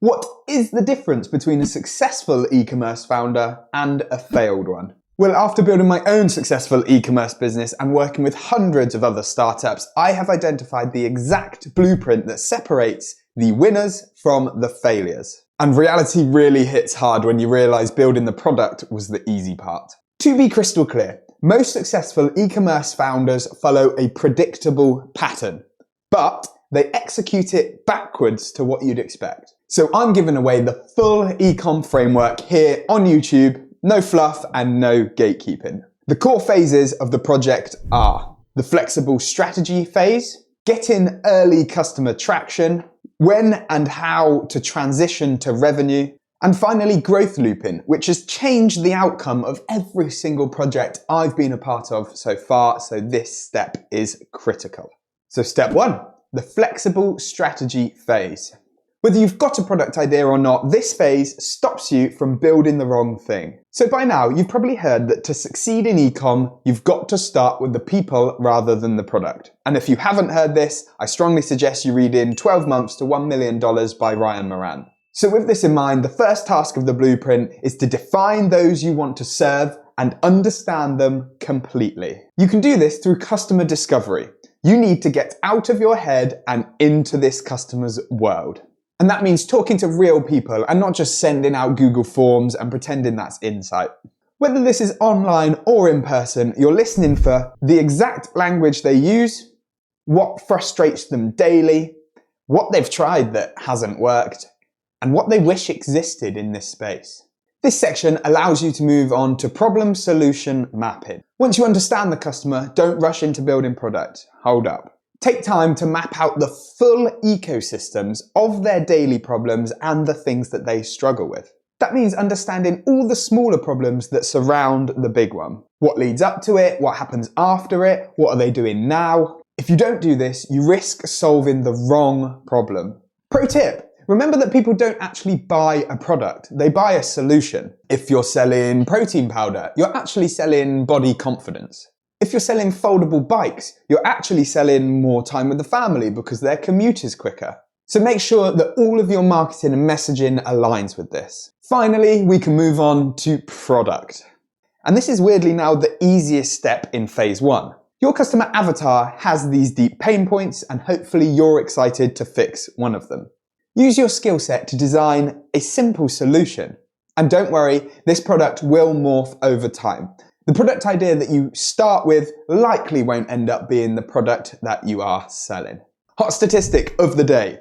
What is the difference between a successful e-commerce founder and a failed one? Well, after building my own successful e-commerce business and working with hundreds of other startups, I have identified the exact blueprint that separates the winners from the failures. And reality really hits hard when you realize building the product was the easy part. To be crystal clear, most successful e-commerce founders follow a predictable pattern, but they execute it backwards to what you'd expect. So I'm giving away the full e-com framework here on YouTube. No fluff and no gatekeeping. The core phases of the project are the flexible strategy phase, getting early customer traction, when and how to transition to revenue, and finally growth looping, which has changed the outcome of every single project I've been a part of so far, so this step is critical. So step 1, the flexible strategy phase. Whether you've got a product idea or not, this phase stops you from building the wrong thing. So by now, you've probably heard that to succeed in e-com, you've got to start with the people rather than the product. And if you haven't heard this, I strongly suggest you read in 12 Months to $1 Million by Ryan Moran. So with this in mind, the first task of the blueprint is to define those you want to serve and understand them completely. You can do this through customer discovery. You need to get out of your head and into this customer's world. And that means talking to real people and not just sending out Google Forms and pretending that's insight. Whether this is online or in person, you're listening for the exact language they use, what frustrates them daily, what they've tried that hasn't worked, and what they wish existed in this space. This section allows you to move on to problem-solution mapping. Once you understand the customer, don't rush into building product. Hold up. Take time to map out the full ecosystems of their daily problems and the things that they struggle with. That means understanding all the smaller problems that surround the big one. What leads up to it, what happens after it, what are they doing now? If you don't do this, you risk solving the wrong problem. Pro tip, remember that people don't actually buy a product, they buy a solution. If you're selling protein powder, you're actually selling body confidence. If you're selling foldable bikes, you're actually selling more time with the family because their commute is quicker. So make sure that all of your marketing and messaging aligns with this. Finally, we can move on to product. And this is weirdly now the easiest step in phase 1. Your customer avatar has these deep pain points and hopefully you're excited to fix one of them. Use your skill set to design a simple solution. And don't worry, this product will morph over time. The product idea that you start with likely won't end up being the product that you are selling. Hot statistic of the day.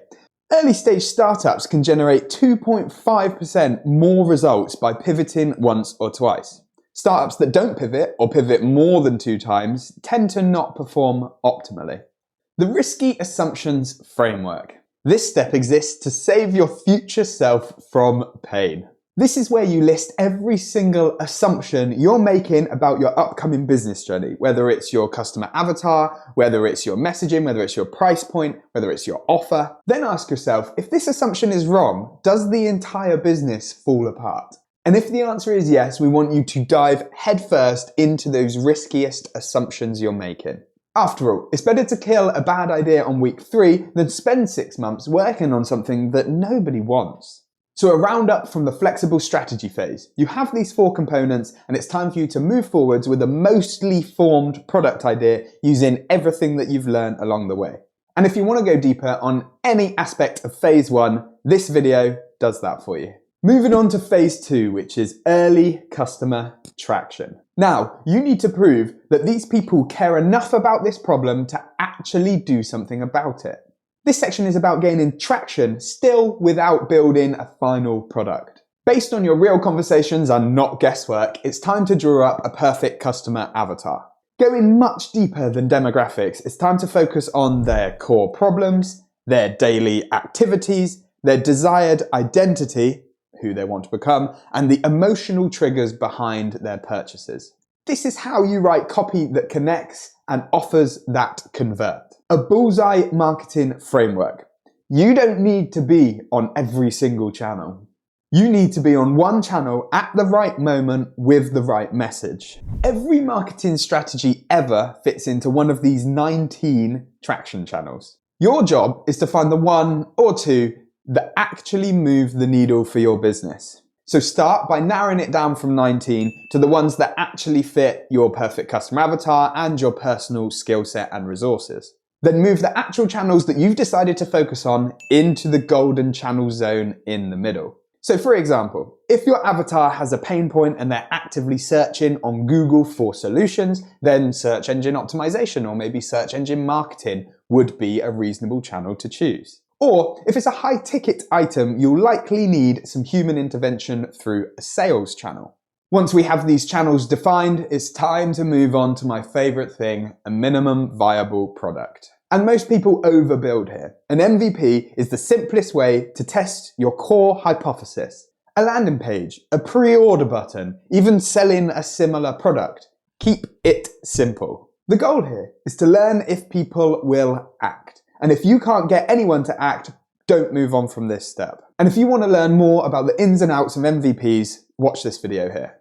Early stage startups can generate 2.5% more results by pivoting once or twice. Startups that don't pivot or pivot more than 2 times tend to not perform optimally. The risky assumptions framework. This step exists to save your future self from pain. This is where you list every single assumption you're making about your upcoming business journey, whether it's your customer avatar, whether it's your messaging, whether it's your price point, whether it's your offer. Then ask yourself, if this assumption is wrong, does the entire business fall apart? And if the answer is yes, we want you to dive headfirst into those riskiest assumptions you're making. After all, it's better to kill a bad idea on week 3 than spend 6 months working on something that nobody wants. So a roundup from the flexible strategy phase. You have these 4 components and it's time for you to move forwards with a mostly formed product idea using everything that you've learned along the way. And if you want to go deeper on any aspect of phase 1, this video does that for you. Moving on to phase 2, which is early customer traction. Now, you need to prove that these people care enough about this problem to actually do something about it. This section is about gaining traction still without building a final product. Based on your real conversations and not guesswork, it's time to draw up a perfect customer avatar. Going much deeper than demographics, it's time to focus on their core problems, their daily activities, their desired identity, who they want to become, and the emotional triggers behind their purchases. This is how you write copy that connects and offers that convert. A bullseye marketing framework. You don't need to be on every single channel. You need to be on one channel at the right moment with the right message. Every marketing strategy ever fits into one of these 19 traction channels. Your job is to find the 1 or 2 that actually move the needle for your business. So start by narrowing it down from 19 to the ones that actually fit your perfect customer avatar and your personal skill set and resources. Then move the actual channels that you've decided to focus on into the golden channel zone in the middle. So for example, if your avatar has a pain point and they're actively searching on Google for solutions, then search engine optimization or maybe search engine marketing would be a reasonable channel to choose. Or if it's a high ticket item, you'll likely need some human intervention through a sales channel. Once we have these channels defined, it's time to move on to my favorite thing, a minimum viable product. And most people overbuild here. An MVP is the simplest way to test your core hypothesis. A landing page, a pre-order button, even selling a similar product. Keep it simple. The goal here is to learn if people will act. And if you can't get anyone to act, don't move on from this step. And if you want to learn more about the ins and outs of MVPs, watch this video here.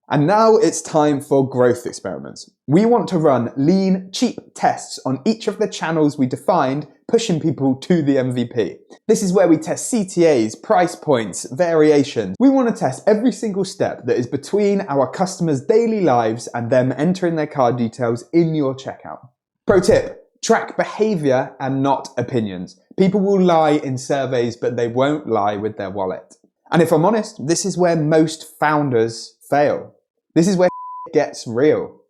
And now it's time for growth experiments. We want to run lean, cheap tests on each of the channels we defined, pushing people to the MVP. This is where we test CTAs, price points, variations. We want to test every single step that is between our customers' daily lives and them entering their card details in your checkout. Pro tip, track behavior and not opinions. People will lie in surveys, but they won't lie with their wallet. And if I'm honest, this is where most founders fail. This is where it gets real.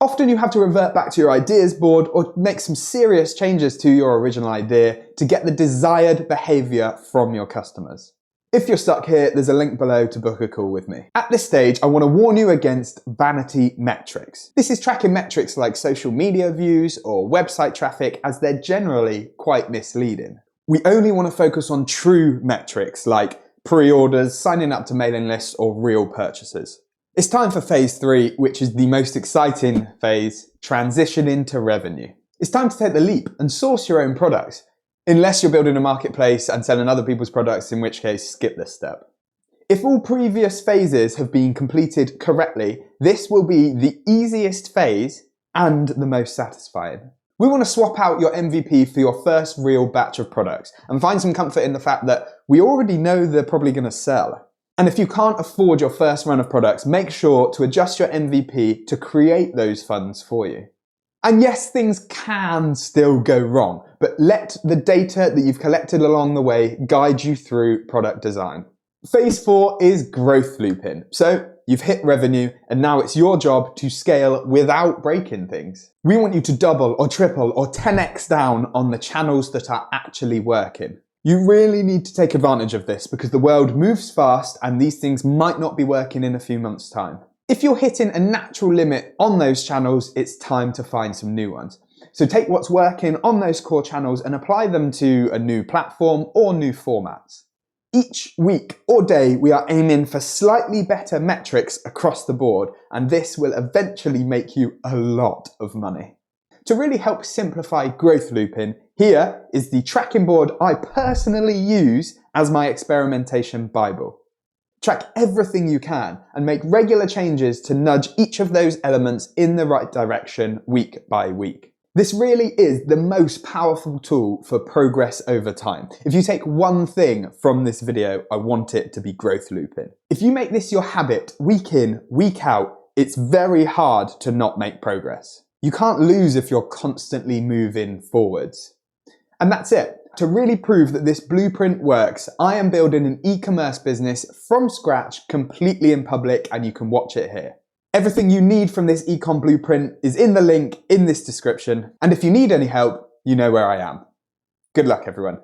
Often you have to revert back to your ideas board or make some serious changes to your original idea to get the desired behavior from your customers. If you're stuck here, there's a link below to book a call with me. At this stage, I want to warn you against vanity metrics. This is tracking metrics like social media views or website traffic, as they're generally quite misleading. We only want to focus on true metrics like pre-orders, signing up to mailing lists, or real purchases. It's time for phase 3, which is the most exciting phase, transitioning to revenue. It's time to take the leap and source your own products, unless you're building a marketplace and selling other people's products, in which case skip this step. If all previous phases have been completed correctly, this will be the easiest phase and the most satisfying. We want to swap out your MVP for your first real batch of products and find some comfort in the fact that we already know they're probably going to sell. And if you can't afford your first run of products, make sure to adjust your MVP to create those funds for you. And yes, things can still go wrong, but let the data that you've collected along the way guide you through product design. Phase 4 is growth looping. So you've hit revenue and now it's your job to scale without breaking things. We want you to double or triple or 10x down on the channels that are actually working. You really need to take advantage of this because the world moves fast and these things might not be working in a few months' time. If you're hitting a natural limit on those channels, it's time to find some new ones. So take what's working on those core channels and apply them to a new platform or new formats. Each week or day, we are aiming for slightly better metrics across the board, and this will eventually make you a lot of money. To really help simplify growth looping, here is the tracking board I personally use as my experimentation Bible. Track everything you can and make regular changes to nudge each of those elements in the right direction week by week. This really is the most powerful tool for progress over time. If you take one thing from this video, I want it to be growth looping. If you make this your habit week in, week out, it's very hard to not make progress. You can't lose if you're constantly moving forwards. And that's it. To really prove that this blueprint works, I am building an e-commerce business from scratch, completely in public, and you can watch it here. Everything you need from this ecom blueprint is in the link in this description. And if you need any help, you know where I am. Good luck, everyone.